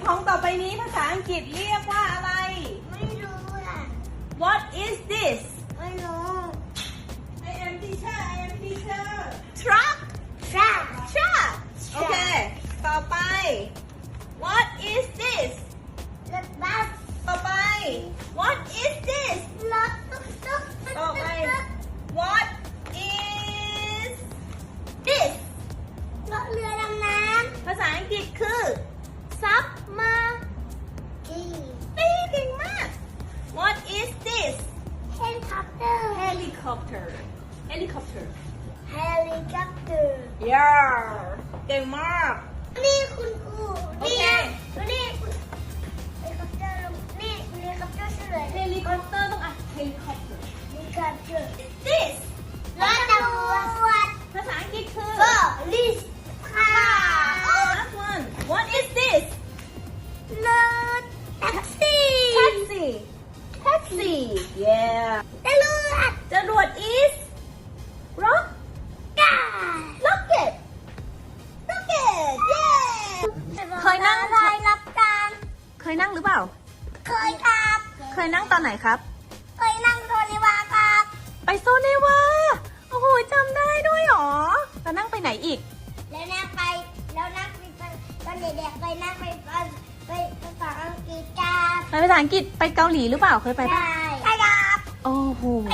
ของต่อไปนี้ภาษาอังกฤษเรียกว่าอะไรไม่รู้ล่ะ What is this ไม่รู้ I am teacher Truck โอเคต่อไป What is this รถบัสต่อไป What is this รถตุ๊ก ต่อไป What is this รถเรือดำน้ ภาษาอังกฤษคือ ซับมา ำจี ตีเก่งมาก What is this เฮลิคอปเตอร์ Helicopter เฮลิคอปเตอร์ Yeah เก่งมาก นี่คุณครู โอเค นี่คุณเฮลิคอปเตอร์นี่เฮลิคอปเตอร์เฉลย Helicopter ต้องอ่ะ Helicopter เฮลิคอปเตอร์ This รถตำรวจ ภาษาอังกฤษคือ Police ค่ะ Last one What is this รถแท็กซี่ Taxi Yeah ตำรวจ จรวด is Rock ก้า Rocket Yeah เคยนั่ง อะไรรับการ เคยนั่งหรือเปล่า เคยครับ เคยนั่งตอนไหนครับ เคยนั่งโทนิวาครับ ไปโซเนวาโอ้โหจำได้ด้วยเหรอแล้วนั่งไปไหนอีก แล้วนั่งไปตอนเด็กๆเคยนั่งไปภาษาอังกฤษกัน ไปภาษาอังกฤษไปเกาหลีหรือเปล่าเคยไปปะ ใช่ครับ โอ้โห ไป